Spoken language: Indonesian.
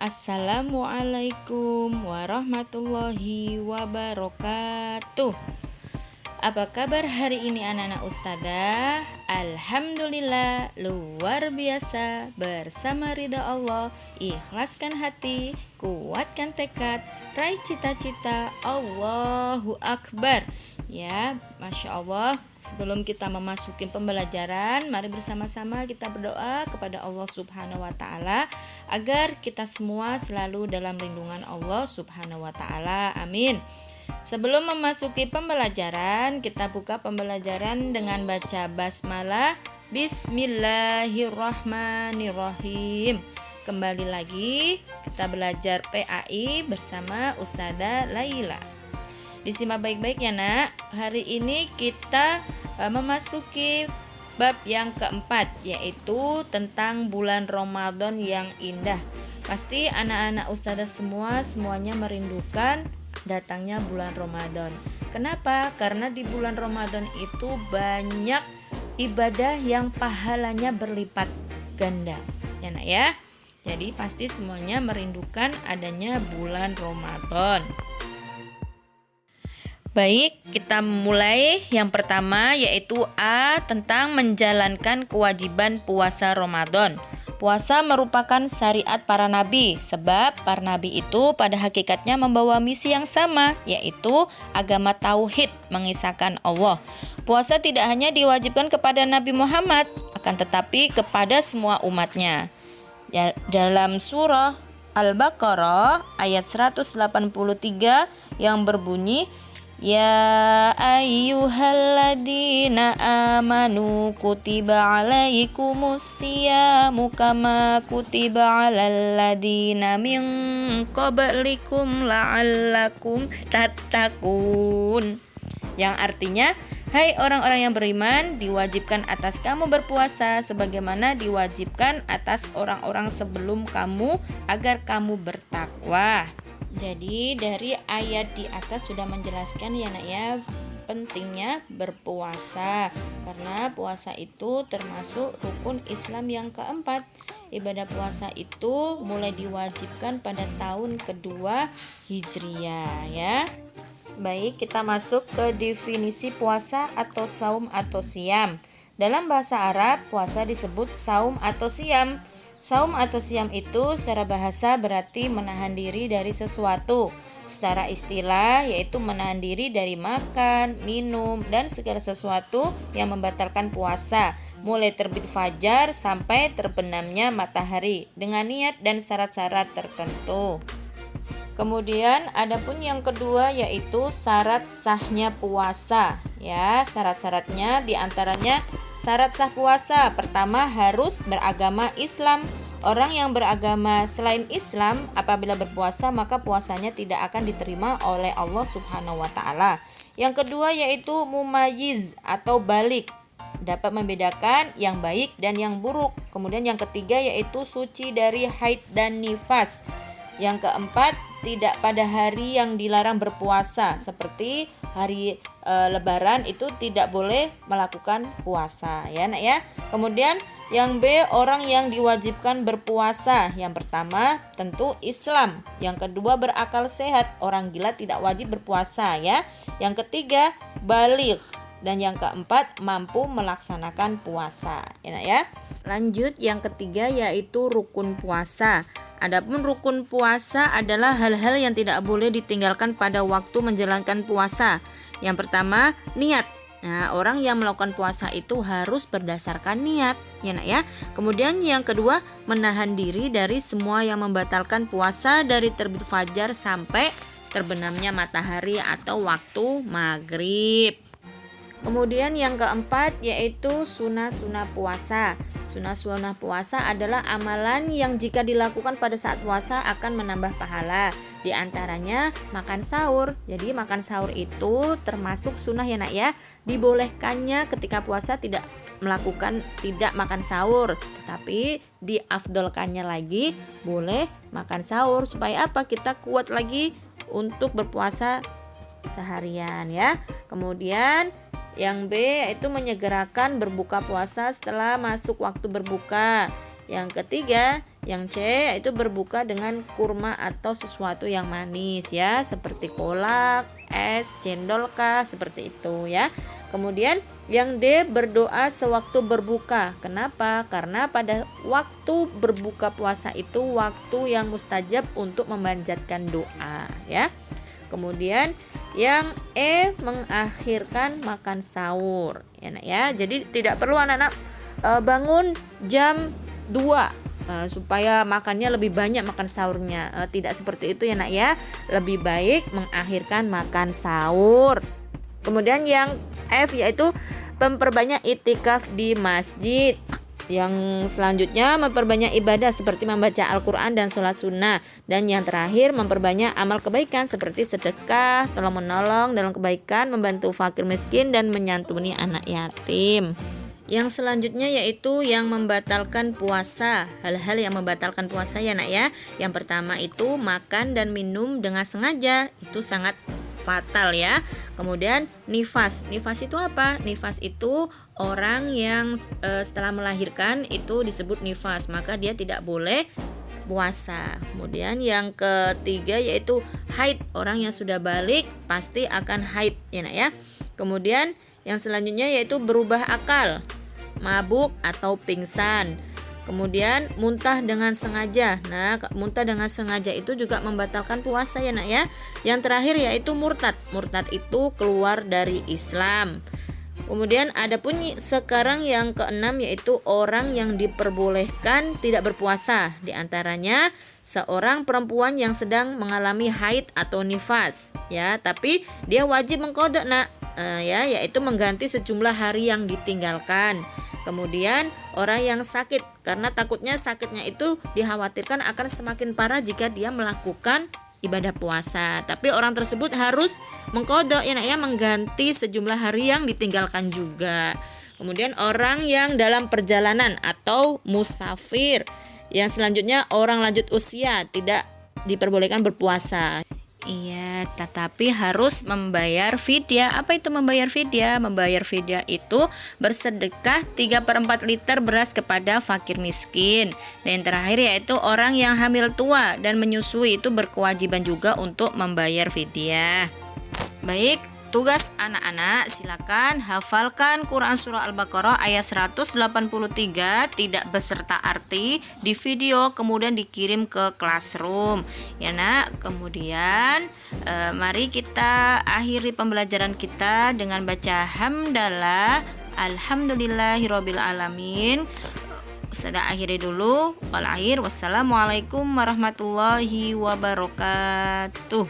Assalamualaikum warahmatullahi wabarakatuh. Apa kabar hari ini anak-anak ustadzah? Alhamdulillah luar biasa. Bersama ridha Allah, ikhlaskan hati, kuatkan tekad, raih cita-cita. Allahu Akbar. Ya, Masya Allah. Sebelum kita memasuki pembelajaran, mari bersama-sama kita berdoa kepada Allah Subhanahu wa Ta'ala agar kita semua selalu dalam lindungan Allah Subhanahu wa Ta'ala. Amin. Sebelum memasuki pembelajaran, kita buka pembelajaran dengan baca basmalah. Bismillahirrahmanirrahim. Kembali lagi kita belajar PAI bersama Ustadzah Laila. Disimak baik-baik ya nak. Hari ini kita memasuki bab yang keempat, yaitu tentang bulan Ramadan yang indah. Pasti anak-anak ustadzah semuanya merindukan datangnya bulan Ramadan. Kenapa? Karena di bulan Ramadan itu banyak ibadah yang pahalanya berlipat ganda. Ya nak ya. Jadi pasti semuanya merindukan adanya bulan Ramadan. Baik, kita mulai. Yang pertama yaitu A, tentang menjalankan kewajiban puasa Ramadan. Puasa merupakan syariat para nabi, sebab para nabi itu pada hakikatnya membawa misi yang sama, yaitu agama tauhid, mengisahkan Allah. Puasa tidak hanya diwajibkan kepada Nabi Muhammad, akan tetapi kepada semua umatnya. Ya, dalam surah Al-Baqarah ayat 183 yang berbunyi, Ya ayyuhalladzina amanu kutiba alaikumus siyamu kama kutiba alal ladzina min qablikum la'allakum tattaqun. Yang artinya, hai orang-orang yang beriman, diwajibkan atas kamu berpuasa sebagaimana diwajibkan atas orang-orang sebelum kamu agar kamu bertakwa. Jadi dari ayat di atas sudah menjelaskan ya nak ya, pentingnya berpuasa, karena puasa itu termasuk rukun Islam yang keempat. Ibadah puasa itu mulai diwajibkan pada tahun kedua Hijriah ya. Baik, kita masuk ke definisi puasa atau saum atau siam. Dalam bahasa Arab, puasa disebut saum atau siam. Saum atau siam itu secara bahasa berarti menahan diri dari sesuatu. Secara istilah yaitu menahan diri dari makan, minum, dan segala sesuatu yang membatalkan puasa, mulai terbit fajar sampai terbenamnya matahari dengan niat dan syarat-syarat tertentu. Kemudian adapun yang kedua yaitu syarat sahnya puasa. Ya, syarat-syaratnya diantaranya syarat sah puasa. Pertama, harus beragama Islam. Orang yang beragama selain Islam apabila berpuasa maka puasanya tidak akan diterima oleh Allah Subhanahu wa Ta'ala. Yang kedua yaitu mumayyiz atau balik, dapat membedakan yang baik dan yang buruk. Kemudian yang ketiga yaitu suci dari haid dan nifas. Yang keempat, tidak pada hari yang dilarang berpuasa, seperti hari Lebaran itu tidak boleh melakukan puasa ya nak ya. Kemudian yang B, orang yang diwajibkan berpuasa. Yang pertama tentu Islam. Yang kedua berakal sehat, orang gila tidak wajib berpuasa ya. Yang ketiga baligh. Dan yang keempat mampu melaksanakan puasa ya nak ya. Lanjut yang ketiga yaitu rukun puasa. Adapun rukun puasa adalah hal-hal yang tidak boleh ditinggalkan pada waktu menjalankan puasa. Yang pertama, niat. Nah, orang yang melakukan puasa itu harus berdasarkan niat, ya nak ya. Kemudian yang kedua, menahan diri dari semua yang membatalkan puasa dari terbit fajar sampai terbenamnya matahari atau waktu maghrib. Kemudian yang keempat yaitu sunnah-sunnah puasa. Sunnah-sunnah puasa adalah amalan yang jika dilakukan pada saat puasa akan menambah pahala. Di antaranya makan sahur. Jadi makan sahur itu termasuk sunnah ya nak ya. Dibolehkannya ketika puasa tidak makan sahur, tetapi diafdolkannya lagi boleh makan sahur supaya apa? Kita kuat lagi untuk berpuasa seharian ya. Kemudian yang B yaitu menyegerakan berbuka puasa setelah masuk waktu berbuka. Yang ketiga Yang C yaitu berbuka dengan kurma atau sesuatu yang manis ya, seperti kolak, es, cendol kah, seperti itu ya. Kemudian yang D berdoa sewaktu berbuka. Kenapa? Karena pada waktu berbuka puasa itu waktu yang mustajab untuk memanjatkan doa ya. Kemudian yang E mengakhirkan makan sahur ya nak ya. Jadi tidak perlu anak-anak bangun jam 2 supaya makannya lebih banyak makan sahurnya. Tidak seperti itu ya nak ya. Lebih baik mengakhirkan makan sahur. Kemudian yang F yaitu memperbanyak itikaf di masjid. Yang selanjutnya memperbanyak ibadah seperti membaca Al-Quran dan sholat sunnah. Dan yang terakhir memperbanyak amal kebaikan seperti sedekah, tolong menolong dalam kebaikan, membantu fakir miskin dan menyantuni anak yatim. Yang selanjutnya yaitu yang membatalkan puasa. Hal-hal yang membatalkan puasa ya nak ya. Yang pertama itu makan dan minum dengan sengaja. Itu sangat fatal ya. Kemudian nifas. Nifas itu apa? Nifas itu orang yang setelah melahirkan itu disebut nifas. Maka dia tidak boleh puasa. Kemudian yang ketiga yaitu haid. Orang yang sudah balik pasti akan haid ya nak ya. Kemudian yang selanjutnya yaitu berubah akal, mabuk atau pingsan. Kemudian muntah dengan sengaja. Nah, muntah dengan sengaja itu juga membatalkan puasa ya nak ya. Yang terakhir yaitu murtad. Murtad itu keluar dari Islam. Kemudian ada pun sekarang yang keenam yaitu orang yang diperbolehkan tidak berpuasa. Di antaranya seorang perempuan yang sedang mengalami haid atau nifas ya, tapi dia wajib mengqadha nak ya, yaitu mengganti sejumlah hari yang ditinggalkan. Kemudian orang yang sakit, karena takutnya sakitnya itu dikhawatirkan akan semakin parah jika dia melakukan ibadah puasa. Tapi orang tersebut harus mengqadha ya nak ya, mengganti sejumlah hari yang ditinggalkan juga. Kemudian orang yang dalam perjalanan atau musafir. Yang selanjutnya orang lanjut usia tidak diperbolehkan berpuasa. Iya, tetapi harus membayar fidyah. Apa itu membayar fidyah? Membayar fidyah itu bersedekah 3/4 liter beras kepada fakir miskin. Dan yang terakhir yaitu orang yang hamil tua dan menyusui itu berkewajiban juga untuk membayar fidyah. Baik, tugas anak-anak silakan hafalkan Quran Surah Al-Baqarah ayat 183 tidak beserta arti di video kemudian dikirim ke classroom ya nak. Kemudian mari kita akhiri pembelajaran kita dengan baca hamdalah alhamdulillahirabbil alamin. Saya akhiri dulu. Wassalamualaikum warahmatullahi wabarakatuh.